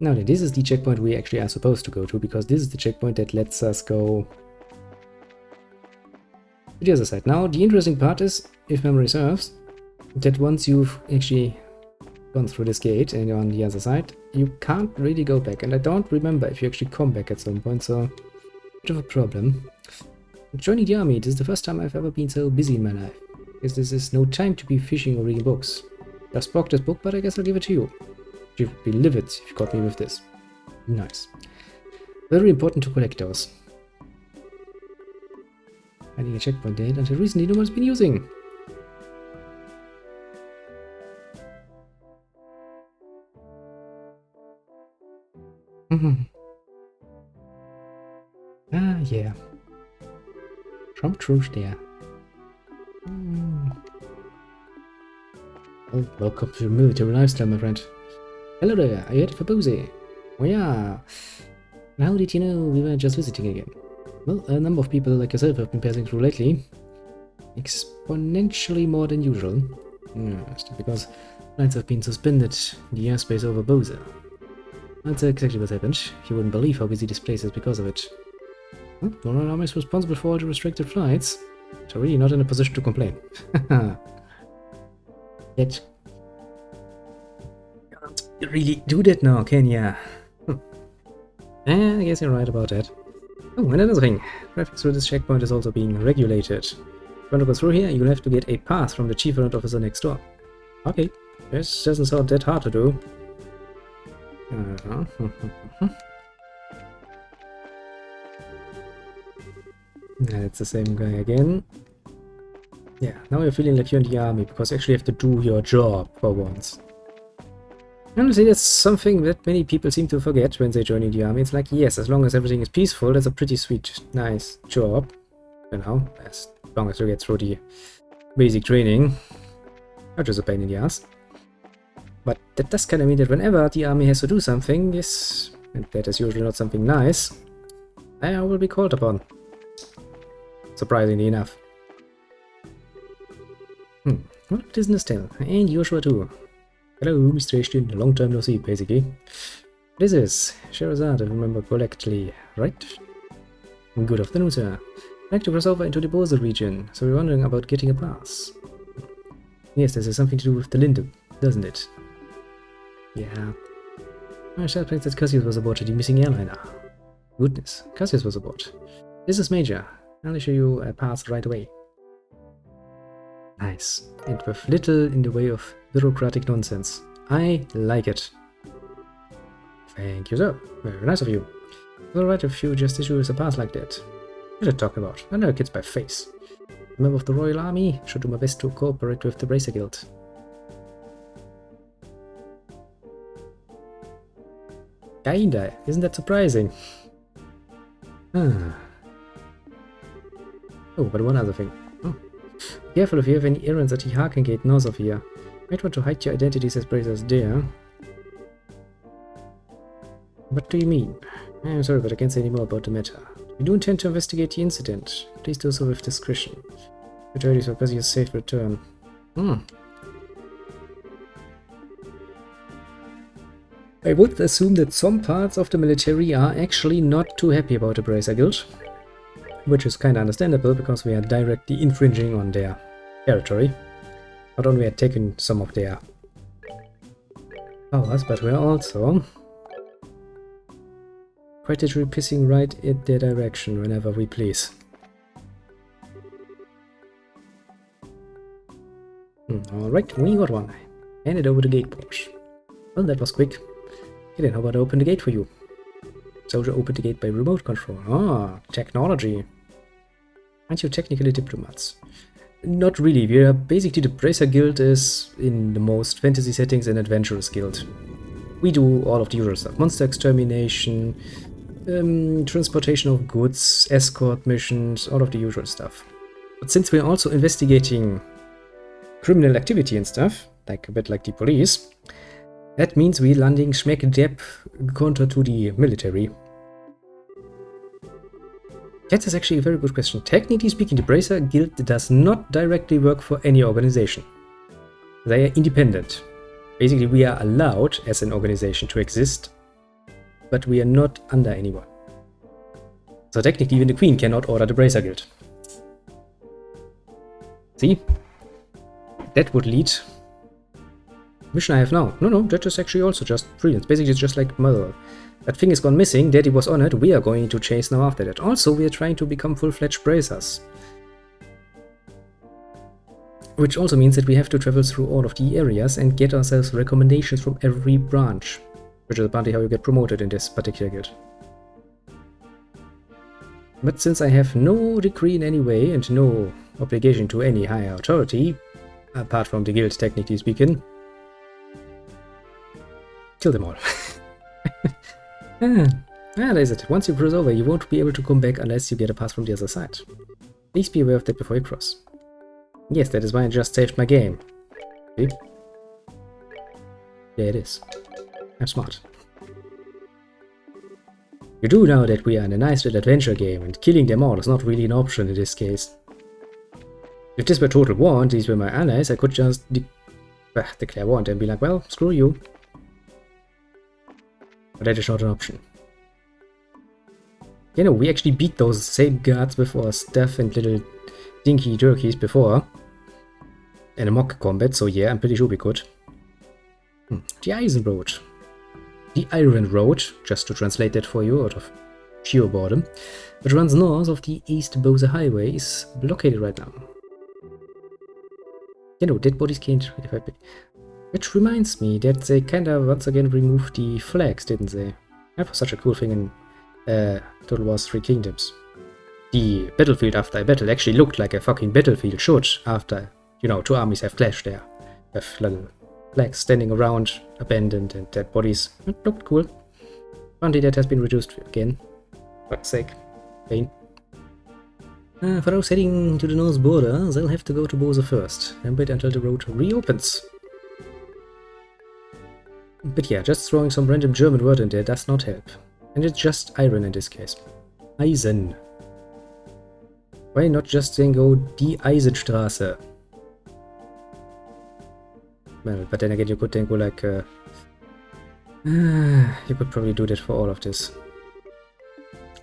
Now then, this is the checkpoint we actually are supposed to go to, because this is the checkpoint that lets us go to the other side. Now, the interesting part is, if memory serves, that once you've actually gone through this gate and you're on the other side, you can't really go back. And I don't remember if you actually come back at some point, so bit of a problem. Joining the army, this is the first time I've ever been so busy in my life, because this is no time to be fishing or reading books. Just broke this book, but I guess I'll give it to you. You would be livid if you got me with this. Nice. Very important to collect those. Finding a checkpoint date until recently no one's been using. Ah, yeah. Some truth there. Well, welcome to military lifestyle, my friend. Hello there, are you headed for Boozy? Oh yeah. And how did you know we were just visiting again? Well, a number of people like yourself have been passing through lately. Exponentially more than usual. Yes, because flights have been suspended in the airspace over Boozy. That's exactly what happened. You wouldn't believe how busy this place is because of it. Well, the Royal Army is responsible for all the restricted flights, so really not in a position to complain. Yet. Can't really do that now, can ya? I guess you're right about that. Oh, and another thing. Traffic through this checkpoint is also being regulated. If you want to go through here, you'll have to get a pass from the chief warrant officer next door. Okay, this doesn't sound that hard to do. It's the same guy again. Yeah, now you're feeling like you're in the army, because you actually have to do your job for once. Honestly, that's something that many people seem to forget when they join the army. It's like, yes, as long as everything is peaceful, that's a pretty sweet, nice job. You know, as long as you get through the basic training. Not just a pain in the ass. But that does kind of mean that whenever the army has to do something, yes, and that is usually not something nice, I will be called upon. Surprisingly enough. Well, it isn't Estelle, and Joshua too. Hello, Mr. Ashton, long time no see, basically. This is Sherazade, if I remember correctly, right? Good afternoon, sir. I'd like to cross over into the Bosel region, so we're wondering about getting a pass. Yes, this has something to do with the Linde, doesn't it? Yeah. I shall think that Cassius was aboard the missing airliner. Goodness, Cassius was aboard. This is Major. I'll issue you a pass right away. Nice. And with little in the way of bureaucratic nonsense. I like it. Thank you, sir. Very nice of you. It's alright if you just issue us a pass like that. What are you talking about? I know kids by face. A member of the Royal Army, should do my best to cooperate with the Bracer Guild. Kinda, isn't that surprising? Oh, but one other thing. Careful if you have any errands at the Harken Gate north of here. Might want to hide your identities as bracers there. What do you mean? I'm sorry, but I can't say any more about the matter. We do intend to investigate the incident. Please do so with discretion. Return is because you're safe return. I would assume that some parts of the military are actually not too happy about the Bracer Guild. Which is kind of understandable, because we are directly infringing on their territory. Not only are taking some of their powers, but we're also quite literally pissing right in their direction whenever we please. Alright, we got one. Hand it over the gate porch. Well, that was quick. Okay, then how about I open the gate for you? Soldier opened the gate by remote control. Ah, technology. Aren't you technically diplomats? Not really. We are basically, the Bracer Guild is, in the most fantasy settings, an adventurous guild. We do all of the usual stuff. Monster extermination, transportation of goods, escort missions, all of the usual stuff. But since we're also investigating criminal activity and stuff, like a bit like the police, that means we're landing smack dab counter to the military. That is actually a very good question. Technically speaking, the Bracer Guild does not directly work for any organization. They are independent. Basically, we are allowed as an organization to exist but we are not under anyone. So technically even the queen cannot order the Bracer Guild. See? That would lead... Mission I have now. No, that is actually also just brilliant. Basically it's just like Mother. That thing is gone missing, Daddy was on it, we are going to chase now after that. Also, we are trying to become full-fledged bracers. Which also means that we have to travel through all of the areas and get ourselves recommendations from every branch. Which is apparently how you get promoted in this particular guild. But since I have no degree in any way and no obligation to any higher authority, apart from the guild technically speaking, kill them all. That is it. Once you cross over, you won't be able to come back unless you get a pass from the other side. Please be aware of that before you cross. Yes, that is why I just saved my game. See? There it is. I'm smart. You do know that we are in a nice little adventure game, and killing them all is not really an option in this case. If this were Total War and these were my allies, I could just declare war and be like, well, screw you. But that is not an option. You know, we actually beat those same guards before Steph and little dinky turkeys before. In a mock combat, so yeah, I'm pretty sure we could. The Eisen Road. The Iron Road, just to translate that for you out of sheer boredom, which runs north of the East Bowser Highway, is blockaded right now. You know, dead bodies can't really fight back. Which reminds me that they kinda once again removed the flags, didn't they? That was such a cool thing in Total War 3 Kingdoms. The battlefield after a battle actually looked like a fucking battlefield should after, you know, two armies have clashed there. With little flags standing around, abandoned, and dead bodies. It looked cool. Apparently that has been reduced again. For fuck's sake. Pain. For those heading to the north border, they'll have to go to Bowser first, and wait until the road reopens. But yeah, just throwing some random German word in there does not help. And it's just iron in this case. Eisen. Why not just then go die Eisenstraße? Well, but then again you could then go like... you could probably do that for all of this.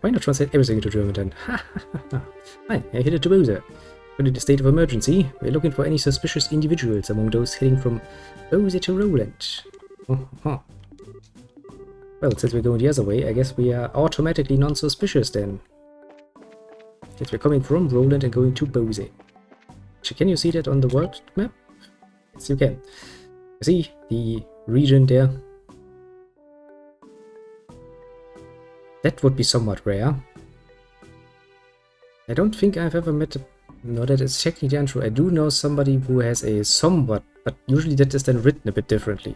Why not translate everything into German then? Hi, I hit it to Bowser. In the state of emergency, we're looking for any suspicious individuals among those heading from Bowser to Roland. Well, since we're going the other way, I guess we are automatically non-suspicious then. If we're coming from Roland and going to Bowser. Actually, can you see that on the world map? Yes, you can. See the region there? That would be somewhat rare. I don't think I've ever met a... No, that is technically untrue. I do know somebody who has a somewhat, but usually that is then written a bit differently.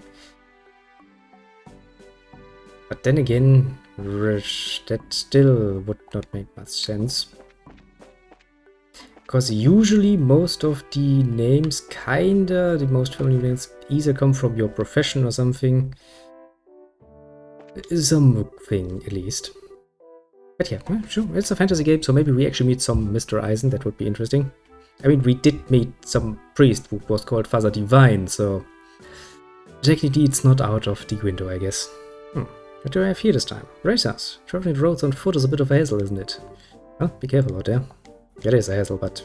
But then again, that still would not make much sense. Because usually most of the names, the most family names, either come from your profession or something. Something, at least. But yeah, well, sure, it's a fantasy game, so maybe we actually meet some Mr. Eisen, that would be interesting. I mean, we did meet some priest who was called Father Divine, so... technically it's not out of the window, I guess. What do I have here this time? Racers. Traveling roads on foot is a bit of a hassle, isn't it? Well, be careful out there. It is a hassle, but...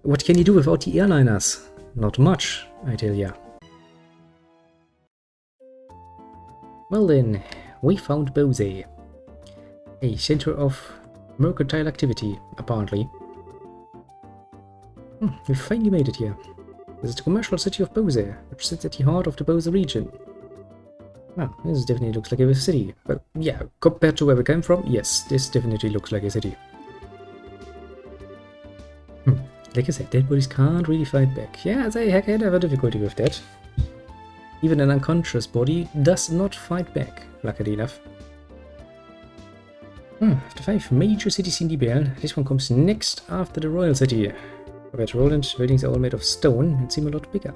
What can you do without the airliners? Not much, I tell ya. Well then, we found Bowser. A center of mercantile activity, apparently. We finally made it here. This is the commercial city of Bowser, which sits at the heart of the Bowser region. Well, this definitely looks like a city. Well, yeah, compared to where we came from, yes, this definitely looks like a city. Like I said, dead bodies can't really fight back. Yeah, they can have a difficulty with that. Even an unconscious body does not fight back, luckily enough. After 5 major cities in the belt, this one comes next after the royal city. But Roland buildings are all made of stone and seem a lot bigger.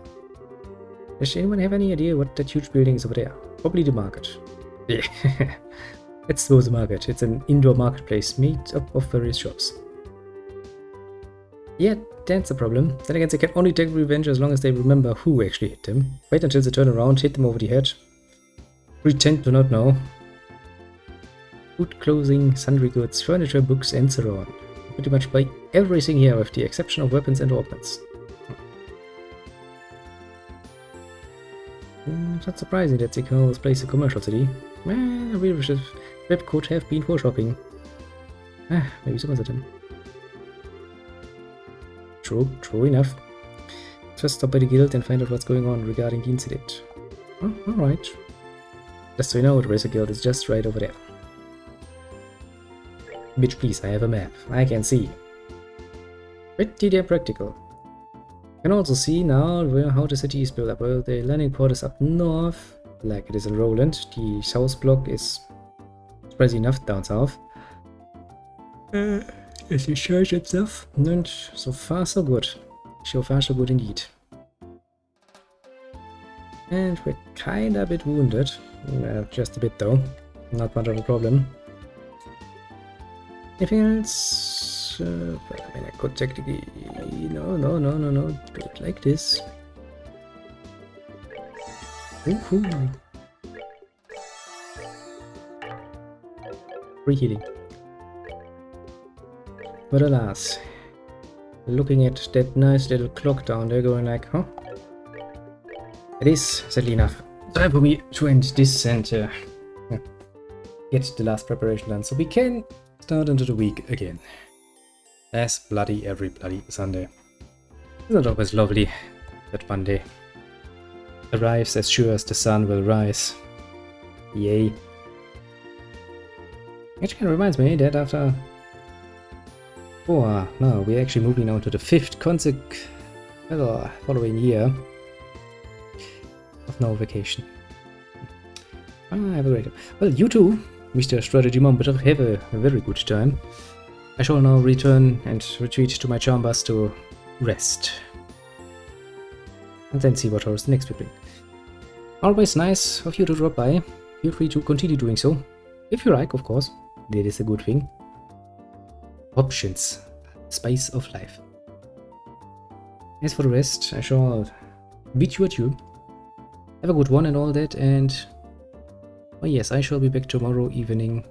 Does anyone have any idea what that huge building is over there? Probably the market. Yeah, it's the market. It's an indoor marketplace made up of various shops. Yeah, that's a problem. Then again, they can only take revenge as long as they remember who actually hit them. Wait until they turn around, hit them over the head. Pretend to not know. Food, clothing, sundry goods, furniture, books, and so on. Pretty much buy everything here with the exception of weapons and ornaments. It's not surprising that they call this place a commercial city. Well, I really wish this trip could have been for shopping. Maybe some of them. True enough. Just stop by the guild and find out what's going on regarding the incident. Oh, alright. Just so you know, the Racer Guild is just right over there. Bitch, please, I have a map. I can see. Pretty damn practical. You can also see now how the city is built up. Well, the landing port is up north, like it is in Roland. The south block is spread enough down south. It's the church itself. And so far so good. So far so good indeed. And we're kinda a bit wounded. Just a bit though. Not much of a problem. Anything else? I mean, I could technically... No. Do it like this. Woohoo! Free healing. But alas, looking at that nice little clock down there going like, huh? It is sadly enough time for me to end this and get the last preparation done so we can start into the week again. As bloody every bloody Sunday. Isn't it always lovely that Monday arrives as sure as the sun will rise? Yay. Which kind of reminds me that after... no, we're actually moving now to the 5th following year of no vacation. Have a great time. Well, you too, Mr. Strategy Mom, but have a very good time. I shall now return and retreat to my chambers to rest. And then see what horrors the next will bring. Always nice of you to drop by. Feel free to continue doing so. If you like, of course. That is a good thing. Options. Spice of life. As for the rest, I shall bid you adieu. Have a good one and all that, and... oh yes, I shall be back tomorrow evening.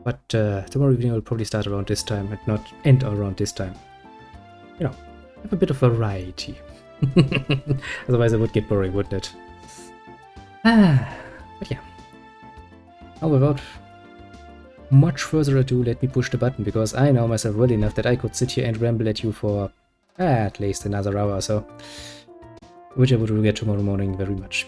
But tomorrow evening will probably start around this time and not end around this time. You know, have a bit of variety. Otherwise it would get boring, wouldn't it? But yeah. Now without much further ado, let me push the button, because I know myself well enough that I could sit here and ramble at you for at least another hour or so. Which I would regret tomorrow morning very much.